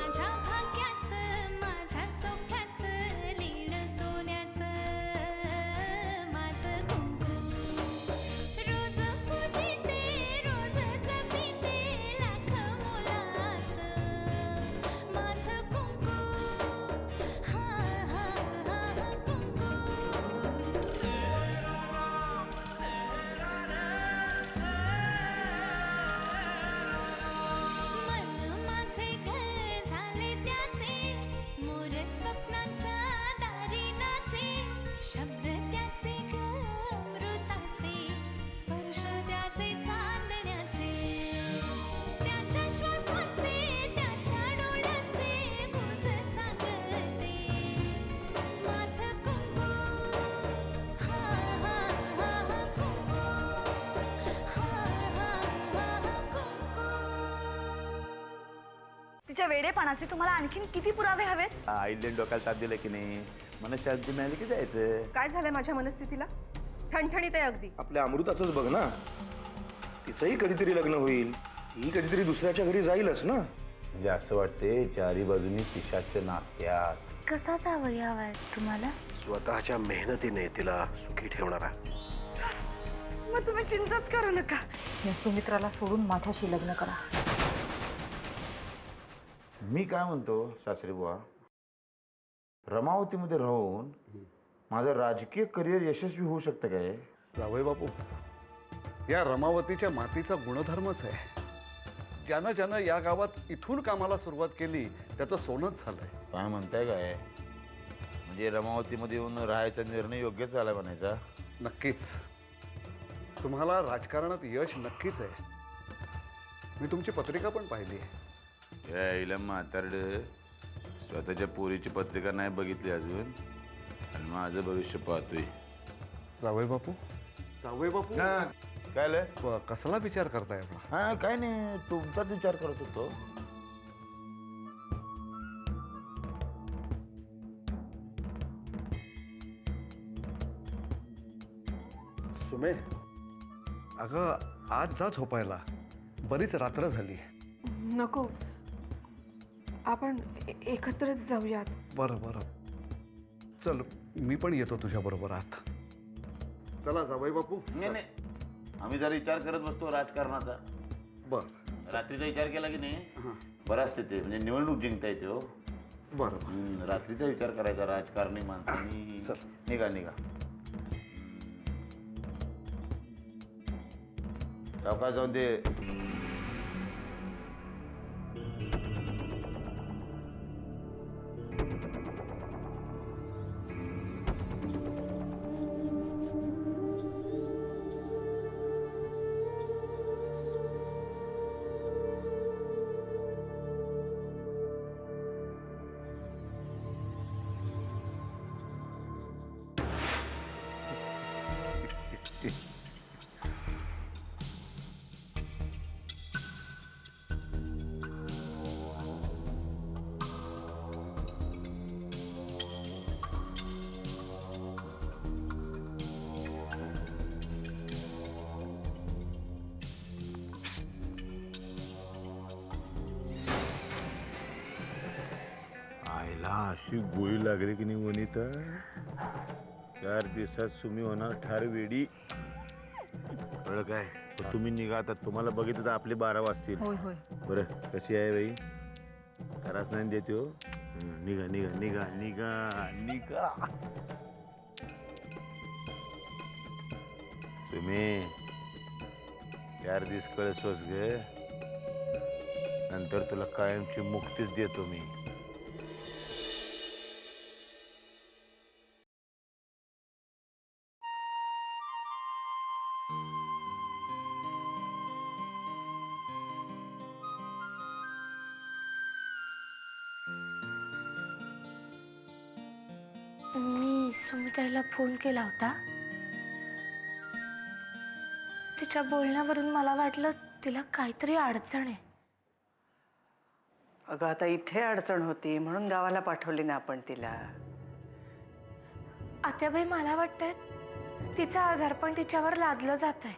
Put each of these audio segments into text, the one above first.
माझ्या भाग्याचं माझ्या सौख्याचं लीण सोन्याचं माझं कुंकू रोज पूजिते रोज जपिते लाख मोलाचं माझं कुंकू हा हा हा कुंकू मन माझे घर झाले त्याचे मोर स्वप्नांचा दारी नाचे शब्द त्याचे अमृताचे स्पर्श त्याचे चांदण्याचे त्याच्या श्वासाचे त्याच्या डोळ्याचे गुज सांगते माझं कुंकू हा हा हा कुंकू हा हा हा कुंकू तिच्या वेडेपणाचे तुम्हाला आणखीन किती पुरावे हवेत? आईले डोक्याला ताप दिलं की नाही मनशांती मिळाली की जायचं. काय झालंय माझ्या मनस्थितीला? ठणठणीत आहे अगदी. आपल्या अमृताचंच बघ ना, तिचंही कधीतरी लग्न होईल, ही कधीतरी दुसऱ्याच्या घरी जाईलच ना. म्हणजे असं वाटते चारी बाजूनी पिशाच्या नात्यात. कसा जावई हवाय तुम्हाला? स्वतःच्या मेहनतीने तिला सुखी ठेवणारा. मग तुम्ही चिंताच करू नका. या सुमित्राला सोडून माझ्याशी लग्न करा. मी काय म्हणतो सासरी बुवा, रमावतीमध्ये राहून माझं राजकीय करिअर यशस्वी होऊ शकतं काय? जावई बापू, या रमावतीच्या मातीचा गुणधर्मच आहे. ज्यानं ज्यानं या गावात इथून कामाला सुरुवात केली त्याचं सोनंच झालंय. काय म्हणताय काय? म्हणजे रमावतीमध्ये येऊन राहायचा निर्णय योग्यच झाला म्हणायचा? नक्कीच तुम्हाला राजकारणात यश नक्कीच आहे. मी तुमची पत्रिका पण पाहिली आहे. यायला म्हातारड स्वतःच्या पोरीची पत्रिका नाही बघितली अजून आणि माझं भविष्य पाहतोय. जावई बापू, जावई बापू, काय आलं? कसला विचार करताय आपला? हा काय नाही, तुमचाच विचार करत होतो. सुमे, अगं आज जा झोपायला, बरीच रात्र झाली. नको, आपण एकत्रच जाऊयात. बरं बरं, चल मी पण येतो तुझ्या बरोबर आत. चला जावई बापू. नाही नाही, आम्ही जरा विचार करत बसतो राजकारणाचा. बरं रात्रीचा विचार केला की नाही बरं असते ते, म्हणजे निवडणूक जिंकता येते हो. बरं रात्रीचा विचार करायचा राजकारणी माणसांनी. चल. निघा निघा. सावकाश जाऊन ते आईला अशी गोळी लागली की नाही वनिता, 4 दिवसात सुमी होणार ठार वेडी. कळलं काय? तुम्ही निघा आता. तुम्हाला बघितलं तर आपले 12 वाजतील. होय होय. बरं कशी आहे बाई? त्रास नाही देते हो. निघा निघा निघा निघा निघा. तुम्ही 4 दिवस कळसोस ग, नंतर तुला कायमची मुक्तीच देतो मी. मी सुमित्राला फोन केला होता. तिच्या बोलण्यावरून मला वाटलं तिला काहीतरी अडचण आहे. अगं आता इथे अडचण होती म्हणून गावाला पाठवली ना आपण तिला. आत्याबाई, मला वाटतंय तिचा आजारपण तिच्यावर लादलं जात आहे.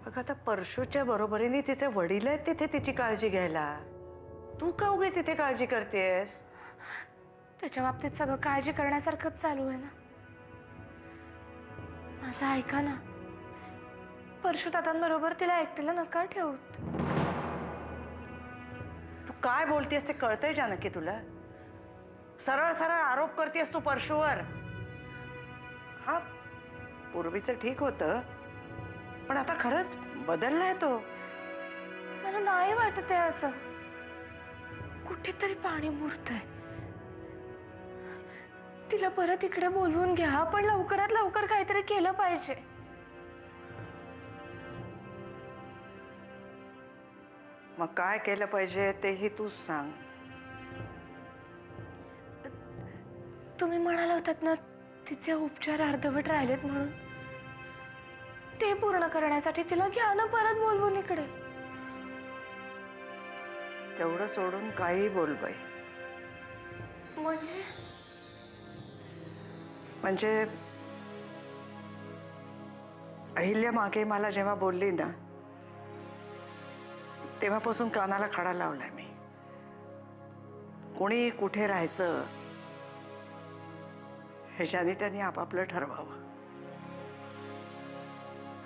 अगं आता परशूच्या बरोबरीने तिचे वडील आहेत तिथे तिची काळजी घ्यायला. तू का उगीच तिथे काळजी करतेस? त्याच्या बाबतीत सगळं काळजी करण्यासारखंच चालू आहे ना. माझं ऐका ना, परशुतातांबरोबर तिला एकटीला नका ठेवत. तू काय बोलतेस ते कळतंय जानकी तुला? सरळ सरळ आरोप करतेस तू परशुवर. हा, पूर्वीचं ठीक होतं, पण आता खरंच बदललाय तो. मला नाही वाटत आहे असं. कुठेतरी पाणी मुरतंय. तिला परत इकडे बोलवून घ्या. आपण लवकरात लवकर काहीतरी केलं पाहिजे. मग काय केलं पाहिजे तेही तूच सांग. तुम्ही म्हणाला होतात ना तिचे उपचार अर्धवट राहिलेत म्हणून. ते पूर्ण करण्यासाठी तिला घ्या ना परत बोलवून इकडे. तेवढं सोडून काही बोल बाई. म्हणजे अहिल्या मागे मला जेव्हा बोलली ना, तेव्हापासून कानाला खडा लावलाय मी. कोणी कुठे राहायचं ह्याच्याने त्यांनी आपापलं ठरवावं.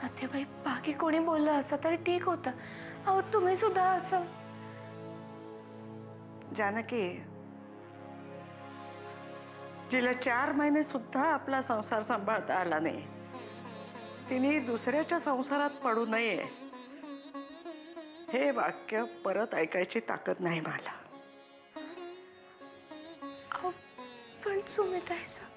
आत्याबाई, बाकी कोणी बोललं असं तर ठीक होतं. अहो तुम्ही सुद्धा असं. जानकी, जिला 4 महिने सुद्धा आपला संसार सांभाळता आला नाही, तिने दुसऱ्याच्या संसारात पडू नये हे वाक्य परत ऐकायची ताकद नाही मला. अहो पण सुमिताईचं.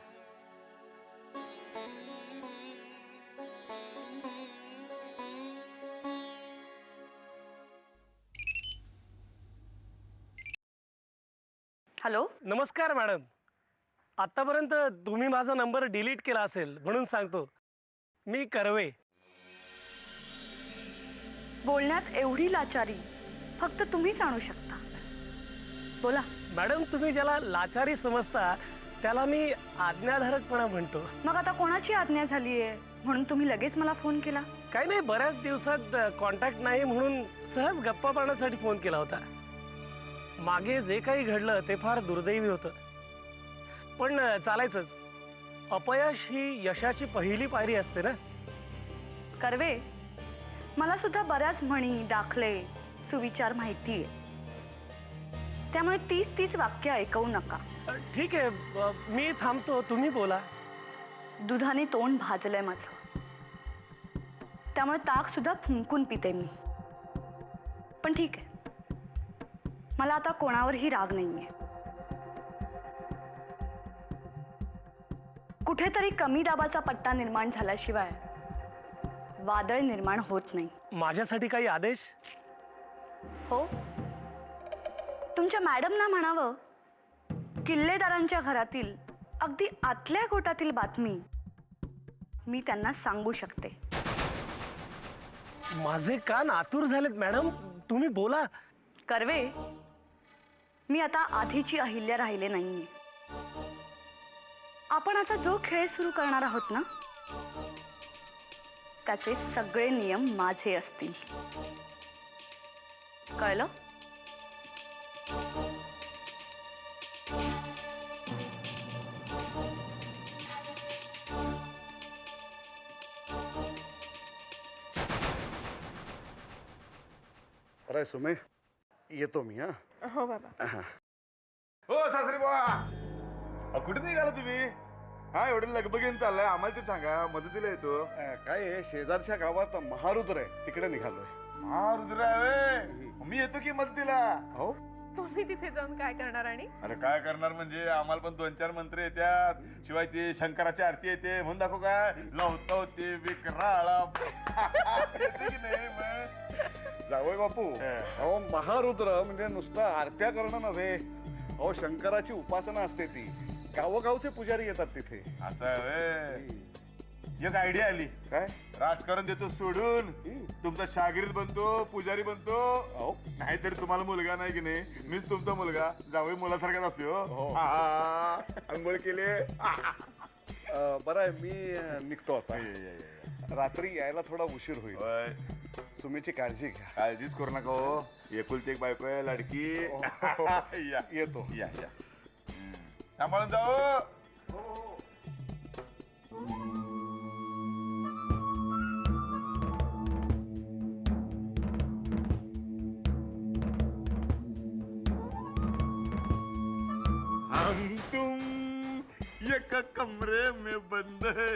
हॅलो. नमस्कार मॅडम. आतापर्यंत तुम्ही माझा नंबर डिलीट केला असेल म्हणून सांगतो. मी कर्वे. बोलण्यात एवढी लाचारी फक्त तुम्हीच आणू शकता. बोला. मॅडम, तुम्ही ज्याला लाचारी समजता त्याला मी आज्ञाधारकपणा म्हणतो. मग आता कोणाची आज्ञा झाली आहे म्हणून तुम्ही लगेच मला फोन केला? काही नाही, बऱ्याच दिवसात कॉन्टॅक्ट नाही म्हणून सहज गप्पा पाडण्यासाठी फोन केला होता. मागे जे काही घडलं ते फार दुर्दैवी होतं, पण चालायचंच. अपयश ही यशाची पहिली पायरी असते ना. कर्वे, मला सुद्धा बऱ्याच म्हणी, दाखले, सुविचार माहिती आहे. त्यामुळे तीच वाक्य ऐकवू नका. ठीक आहे, मी थांबतो, तुम्ही बोला. दुधाने तोंड भाजलंय माझं, त्यामुळे ताक सुद्धा फुंकून पिते मी. पण ठीक आहे, मला आता कोणावरही राग नाहीये. कुठेतरी कमी दाबाचा पट्टा निर्माण झाल्याशिवाय वादळ निर्माण होत नाही. माझ्यासाठी काही आदेश? हो, तुमच्या मॅडमना म्हणावं, किल्लेदारांच्या घरातील अगदी आतल्या गोटातील बातमी मी त्यांना सांगू शकते. माझे कान आतुर झालेत मॅडम, तुम्ही बोला. कर्वे, मी आता आधीची अहिल्या राहिले नाहीये. आपण आता जो खेळ सुरू करणार आहोत ना, त्याचे सगळे नियम माझे असतील. कळलं? अरे सुमे, येतो मी. हा. हो बाबा. हो सासरे बुवा, कुठे निघाला तुम्ही? हा, एवढं लगबगीन चाललंय, आम्हाला ते सांगा, मदतीला येतो. काय आहे, शेजारच्या गावात महारुद्र आहे, तिकडे निघालोय. हा, रुद्र, मी येतो की मदतीला. हो, तुम्ही तिथे जाऊन काय करणार? आणि अरे काय करणार म्हणजे, आम्हाला पण 2-4 मंत्र येतात, शिवाय ते शंकराची आरती येते, म्हणून दाखव काय लावतो ते विक्राळा. येते की नाही मग? जावई बापू, अहो महारुद्र म्हणजे नुसतं आरत्या करणं नव्हे, अहो शंकराची उपासना असते ती. गावोगावचे पुजारी येतात तिथे. असं आहे. एक आयडिया आली. काय? राजकारण देतो सोडून तुमचा शागिर्द बनतो, पुजारी बनतो. अहो, नाहीतरी तुम्हाला मुलगा नाही की नाही, मीच तुमचा मुलगा. जावई मुलासारखाच असतो. अंघोळ केले. बरं आहे, मी निघतो आता. रात्री यायला थोडा उशीर होईल. सुमीची काळजी घ्या. काळजीच करू नका हो, एकुलती एक बायको आहे लाडकी. या येतो. या या सांभाळून जाओ. हम तुम एक कमरे में बंद है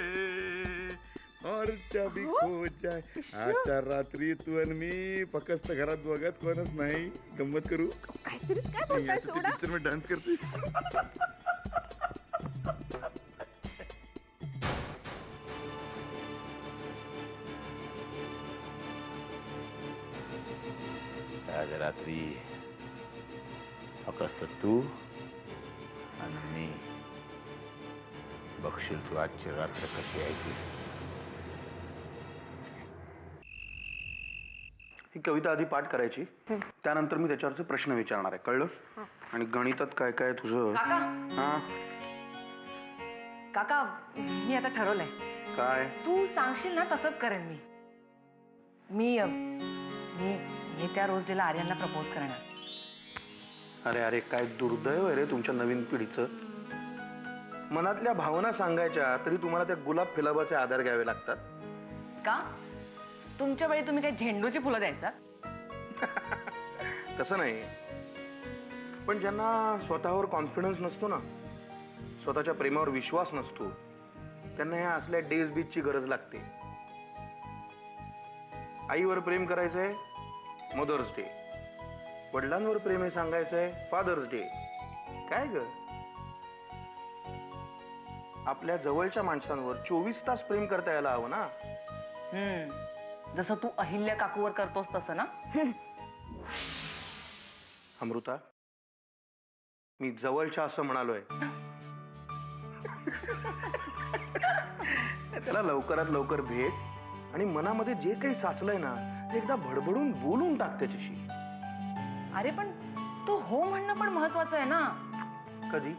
और चाबी खो जाए. आता रात्री तू आणि मी फक्त घरात बघत कोणच नाही. गंमत करू. पिक्चर में डान्स करते. आज रात्री फक्त तू आणि मी बघशील तू आजची रात्र कशी आहे ती. ही कविता आधी पाठ करायची, त्यानंतर मी त्याच्यावरचे प्रश्न विचारणार आहे, कळलं? आणि गणितात काय काय तुझं? काका हा काका मी आता ठरवलंय. काय? तू सांगशील ना तसंच करेन मी. मी मी येत्या रोज डेला आर्यनला प्रपोज करणार. अरे अरे काय दुर्दैव आहे रे तुमच्या नवीन पिढीचं. मनातल्या भावना सांगायच्या तरी तुम्हाला त्या गुलाब फिलाबाचे आधार घ्यावे लागतात. का तुमच्या वेळी तुम्ही काही झेंडूची फुलं द्यायचा? तसं नाही, पण ज्यांना स्वतःवर कॉन्फिडन्स नसतो ना, स्वतःच्या प्रेमावर विश्वास नसतो, त्यांना ह्या असल्या डेज बीचची गरज लागते. आईवर प्रेम करायचंय मदर्स डे, वडिलांवर प्रेम हे सांगायचंय फादर्स डे. काय ग, आपल्या जवळच्या माणसांवर 24 तास प्रेम करता यायला हवं ना. जसं तू अहिल्या काकूवर करतोस तसं ना. अमृता, मी जवळच्या असं म्हणालोय. त्याला लवकरात लवकर भेट आणि मनामध्ये जे काही साचलंय ना ते एकदा भडभडून बोलून टाक त्याच्याशी. अरे पण तो हो म्हणणं पण महत्वाचं आहे ना. कधी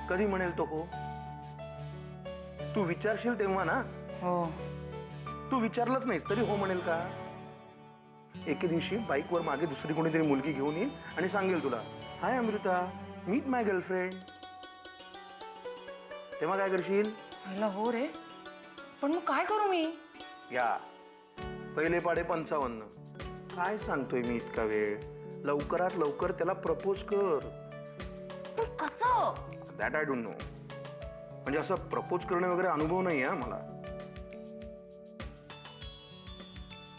कधी म्हणेल तो हो? तू विचारशील तेव्हा ना. हो. तू विचारलंच नाहीस तरी हो म्हणेल का? एके दिवशी बाईकवर मागे दुसरी कोणीतरी मुलगी घेऊन येईल आणि सांगेल तुला, हाय अमृता, मीट माय गर्लफ्रेंड. तेव्हा काय करशील? हो रे, पण मग काय करू मी? या पहिले पाडे 55. काय सांगतोय मी इतका वेळ? लवकरात लवकर त्याला प्रपोज कर. पण कसं? That I don't know. म्हणजे असं प्रपोज करणं वगैरे अनुभव नाही आहे मला.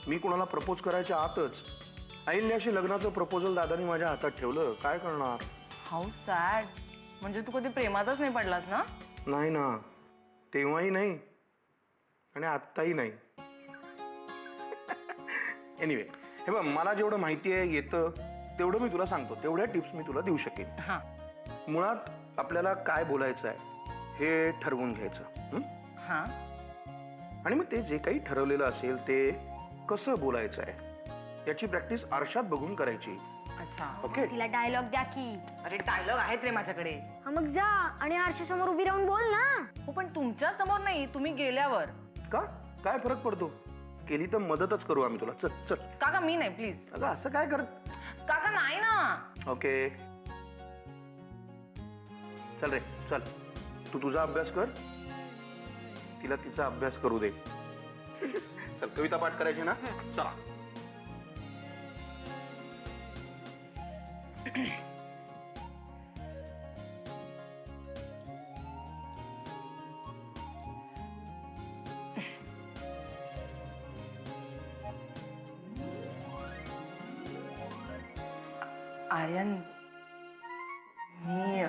मी कोणाला प्रपोज करायच्या आतच अहिल्याशी लग्नाचं प्रपोजल दादानी माझ्या हातात ठेवलं. काय करणार? How sad. म्हणजे तू कधी प्रेमातच नाही पडलास ना? नाही ना, तेव्हाही नाही आणि आत्ताही नाही. एनिवे, हे बघ, मला जेवढं माहिती आहे येतं तेवढं मी तुला सांगतो. तेवढ्या टिप्स मी तुला देऊ शकेन. हा. मुळात आपल्याला काय बोलायचं आहे हे ठरवून घ्यायचं. हा. आणि मग ते जे काही ठरवलेलं असेल ते कसं बोलायचं आहे याची प्रॅक्टिस आरशात बघून करायची. अच्छा. ओके. तिला डायलॉग द्या की. अरे डायलॉग आहेत रे माझ्याकडे. हा मग जा आणि आरशासमोर उभी राहून बोल ना. हो पण तुमच्या समोर नाही, तुम्ही गेल्यावर. का? काय फरक पडतो? केली तर मदतच करू आम्ही तुला. चल चल. काका मी नाही प्लीज. अगं असं काय करत? काका नाही ना. ओके चल रे चल. तू तुझा अभ्यास कर, तिला तिचा अभ्यास करू दे. चल कविता पाठ करायची ना. चला. आर्यन, मी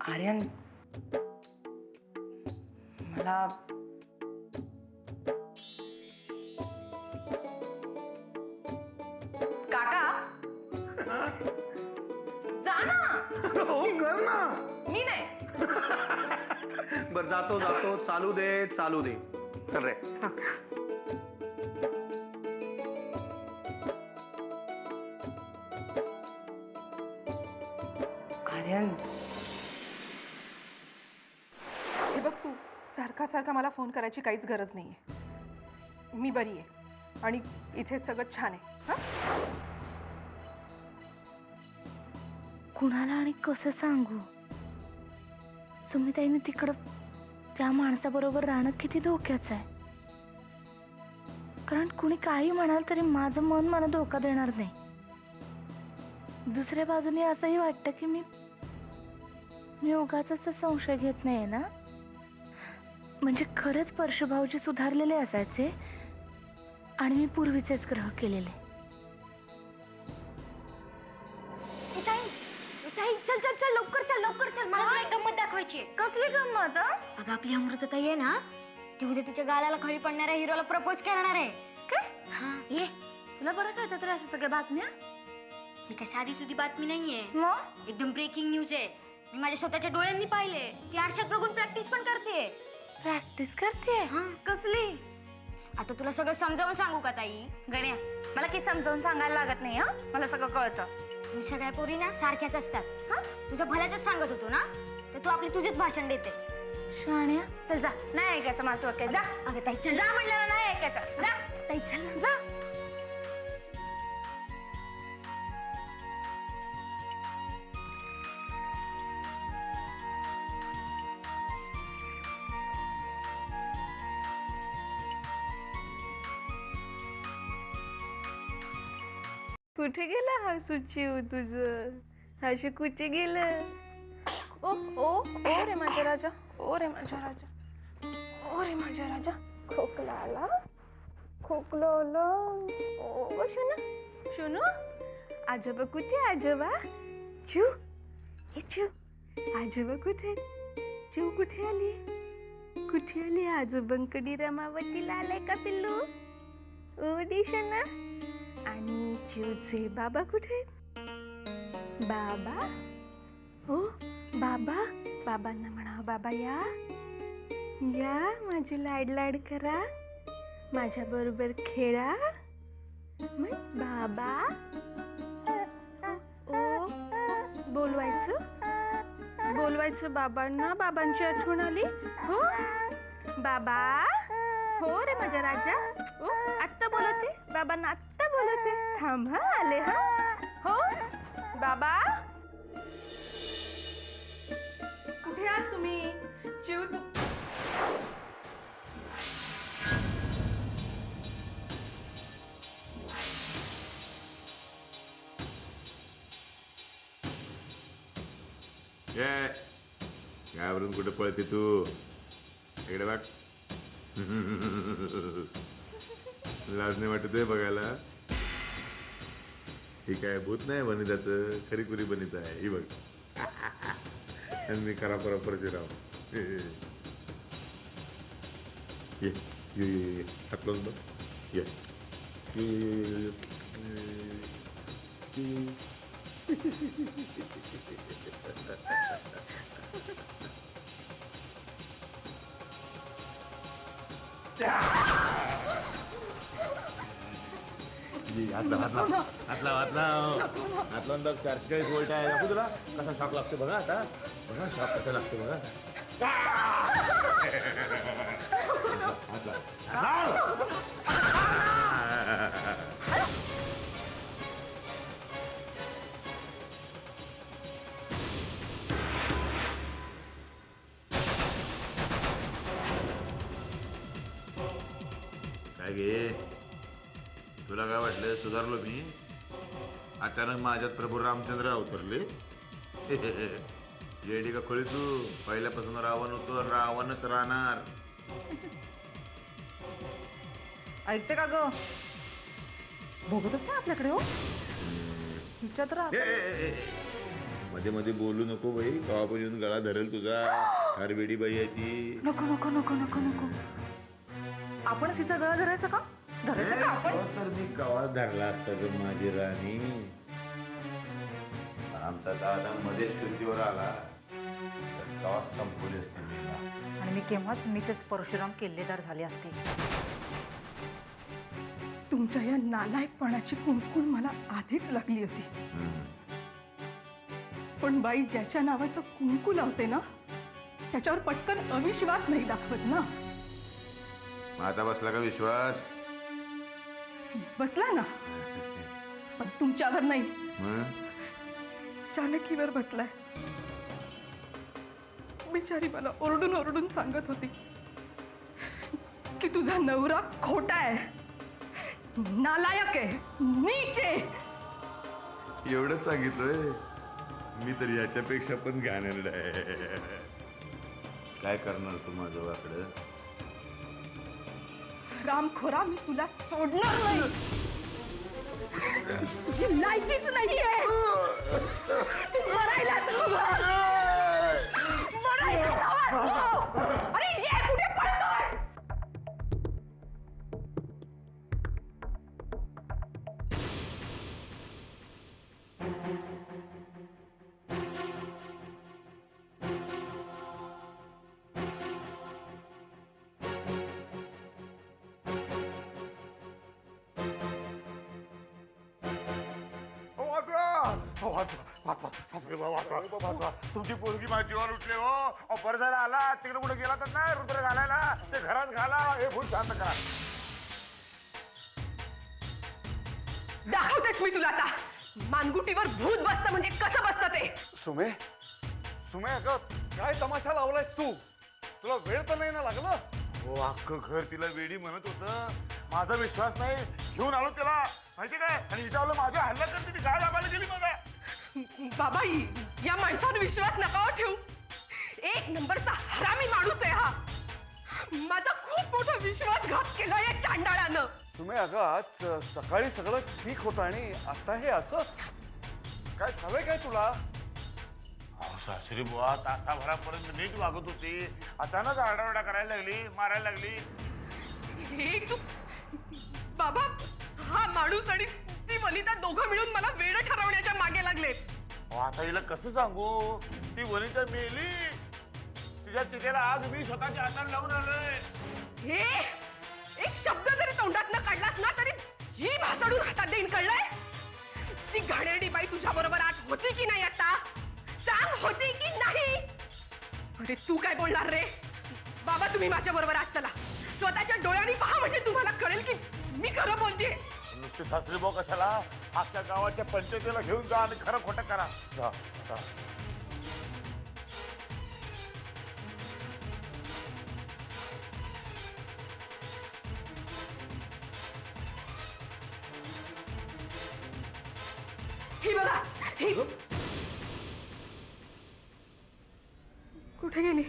आर्यन, मला काका जा ना. हो कर ना. मी नाही. बर जातो जातो. चालू दे चालू दे. चल रे. सारखा सारखा मला फोन करायची काहीच गरज नाही आहे. मी बरी आहे आणि इथे सगळं छान आहे. हां, कुणाला आणि कसं सांगू? सुमिताईने तिकडं त्या माणसाबरोबर राहणं किती धोक्याचं आहे. कारण कुणी काही म्हणाल तरी माझं मन मला धोका देणार नाही. दुसऱ्या बाजूने असंही वाटतं की मी उगाच असा संशय घेत नाहीये ना. म्हणजे खरंच परशुभाऊजी सुधारलेले असायचे आणि मी पूर्वीचेच ग्रह केलेले. चल चल चल लवकर चल लवकर चल. मला तुला एक गंमत दाखवायची आहे. कसली गंमत? अगं आपली अमृतताई आहे ना, ती उद्या तिच्या गालाला खळी पडणाऱ्या हिरोला प्रपोज करणार आहे. काय? हा ये. तुला बरं कळतं तर अशा सगळ्या बातम्या? ही काय साधी सुधी बातमी नाहीये, मग एकदम ब्रेकिंग न्यूज आहे. मी माझ्या स्वतःच्या डोळ्यांनी पाहिले. ती आरशात बघून प्रॅक्टिस पण करते. प्रॅक्टिस करते? कसली? आता तुला सगळं समजावून सांगू का ताई? गण्या, मला काही समजावून सांगायला लागत नाही. हा, मला सगळं कळतं. मी सगळ्या पोरी ना सारख्याच असतात. हा, तुझ्या भल्याच सांगत होतो ना, तर तू आपली तुझीच भाषण देते. शाण्या, चल जा. नाही ऐकायचं मला, तू ऐकायचं. जा. अगं ताई चल. जा म्हणलं नाही ऐकायचं. जा. ताई चल ना. जा. कुठे गेला हा सुचिव तुझं? हाशी कुठे गेलं? ओ ओ ओ रे माझा राजा, ओ रे माझा राजा, ओ रे माझा राजा. खोकला आला, खोकला आला. ओ शुनू, शुनू, आजोबा कुठे? आजोबा चू, हे चू, आजोबा कुठे? चू कुठे आली? कुठे आली? आजोबांकडे रमावतीला आलाय का पिल्लू? ओ दिशना. आणि चिवचे बाबा कुठे? बाबा, ओ बाबा, बाबांना म्हणा बाबा या या, माझी लाड लाड करा, माझ्या बरोबर खेळा. मग बाबा, ओ बोलवायचं बाबांना. बाबांची आठवण आली. हो बाबा, हो रे माझा राजा. ओ आत्ता बोलवते बाबांना, आत्ता बोलवते. थांब हा, आले हा. हो बाबा, कुठे आहात तुम्ही? चिव तू घाबरून कुठे पळते तू? इकडे बघ. लाज नाही वाटत बघायला? ठीक आहे, भूत नाही बनिताचं, खरी खुरी बनिता आहे ही बघ. आणि मी खरा परशुराम. ये ये ये हात लावून बघ. ये हात लावून बघ. 44 व्होल्ट आहे. दाखवू तुला कसा शॉक लागतो बघा. आता बघा शॉक कसा लागतो बघा. काय गे, तुला काय वाटलं सुधारलो मी? अचानक माझ्यात प्रभू रामचंद्र अवतरले? येडी का खोळी तू? पहिल्यापासून रावण होतो, रावणच राहणार. ऐकते का ग? बघतच ना आपल्याकडे. हो तिच्यात राहत. मध्ये मध्ये बोलू नको बाई, कवा पण येऊन गळा धरेल तुझा. हर वेडी बाई आहे ती. नको नको नको नको नको. आपण तिचा गळा धरायचा का? धरायचं का आपण? तर मी कवा धरला असता ग माझी राणी. आमचा दादा मध्ये शुद्धीवर आला तर कवा संपवली असते मी. आणि मी केव्हाच मिसेस परशुराम किल्लेदार झाले असते. तुमच्या या नालायकपणाची कुणकुण मला आधीच लागली होती. पण बाई ज्याच्या नावाचं कुंकू लावते ना, त्याच्यावर पटकन अविश्वास नाही दाखवत ना. मग आता बसला का विश्वास? बसला ना, पण तुमच्यावर नाही, हं? जानकीवर बसलाय. बिचारी मला ओरडून ओरडून सांगत होती की तुझा नवरा खोटा आहे, नालायक आहे, नीच आहे. एवढंच सांगितलंय? मी तर याच्यापेक्षा पण घाणेरडा आहे. काय करणार तू माझं वाकडं? रामखोरा, मी तुला सोडणार नाही. तुझी लायकीच नाहीये. मरायला तू. मरायला जावा तू. अरे ये, कुठे पळतोय? तुमची पोरगी माझीवर उठली हो. बरं झालं आला. तिकडे कुठे गेला तर नाही रुद्र घालायला. ते घरात घाला. हे भूत शांत करा. दाखवतेच मी तुला आता. मानगुटीवर भूत बसतं म्हणजे कसं बसतं ते. सुमे, सुमे अगं काय तमाशा लावलाय तू? तुला वेळ तर नाही ना लागला? हो, अख्खं घर तिला वेडी म्हणत होतं. माझा विश्वास नाही, घेऊन आलो त्याला. माहिती काय? आणि इथं आलं माझ्या हल्ला करते. ती गाय दाबायला गेली मला. बाबा, या माणसावर विश्वास नका ठेवू. एक नंबरचा हरामी माणूस आहे हा. माझा खूप मोठा विश्वासघात केला या चांडाळानं. तुम्ही अगं आज सकाळी सगळं ठीक होतं आणि आता हे असं काय झालंय काय तुला? सासरी बुवा तासाभरापर्यंत नीट वागत होती. अचानक आरडाओरडा करायला लागली, मारायला लागली. हे तू बाबा, हा माणूस आणि ती वनिता दोघं मिळून मला वेळ ठरवण्याच्या मागे लागलेत. आता हिला कसं सांगू? ती वनिता मेली. तिच्या तिथेला आज मी स्वतःच्या हाताने लावून आलोय. हे एक शब्द जरी तोंडात न काढलास ना तरी जी भासडून हातात देईन, कळलंय? ती घाणेरडी बाई तुझ्या बरोबर आज होती की नाही? आता सांग, होती की नाही? अरे तू काय बोलणार रे? बाबा, तुम्ही माझ्या बरोबर आज चला. स्वतःच्या डोळ्यांनी पहा, म्हणजे तुम्हाला कळेल की मी खरं बोलते. नुसते सासरी भाऊ कशाला? अख्ख्या गावाच्या पंचायतीला घेऊन जा आणि खरं खोटं करा. जा, जा. ही बघा, ही कुठे गेली?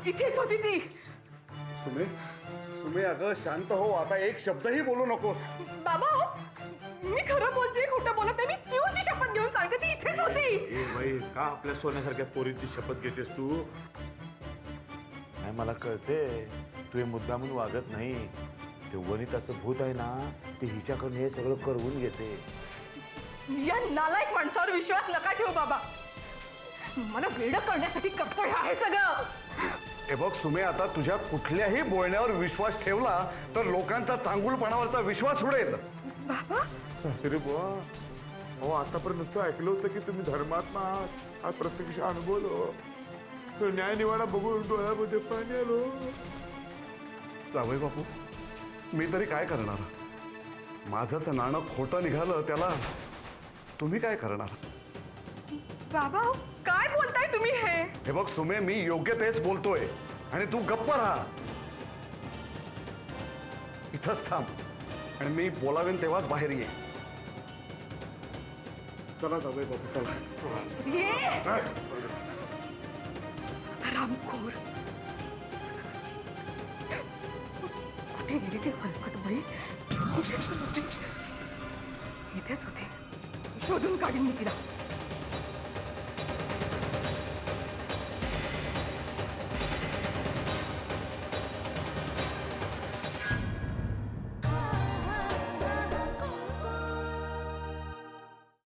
इथेच होती ती. सुमे, तुम्ही अगं शांत हो. आता एक शब्दही बोलू नकोस. बाबा, मी खरं बोलते, खोटं बोलत नाही. मी जीवची शपथ घेऊन सांगते, ती इथेच होती. ए बाई, का आपल्या सोन्यासारख्या पोरीची शपथ घेतेस तू? नाही, मला कळते तू हे मुद्दा म्हणून वागत नाही. ते वनिताचं भूत आहे ना, ते हिच्याकडून हे सगळं करवून घेते. या नालायक माणसावर विश्वास नका ठेवू बाबा. मला वेड करण्यासाठी करतोय हे सगळं. हे बघ सुमे, आता तुझ्या कुठल्याही बोलण्यावर विश्वास ठेवला तर लोकांचा चांगुलपणावरचा विश्वास उडेल. बाबा, सासरे बुवा, हो आतापर्यंत नुसतं ऐकलं होतं की तुम्ही धर्मात्मा आहात. आज प्रत्यक्ष अनुभवलो. तो न्याय निवाडा बघून डोळ्यामध्ये पाणी आलो. जावई बापू, मी तरी काय करणार? माझंच नाणं खोटं निघालं, त्याला तुम्ही काय करणार? बाबा, काय बोलताय तुम्ही हे? हे बघ सुमे, मी योग्य तेच बोलतोय आणि तू गप्प राहा. इथंच थांब आणि मी बोलावेन तेव्हाच बाहेर ये. चला जावई बापू, चला. ये रामखोर. कुठे गेली ते हलकट बाई? इथेच होती. शोधून काढीन मी तिला.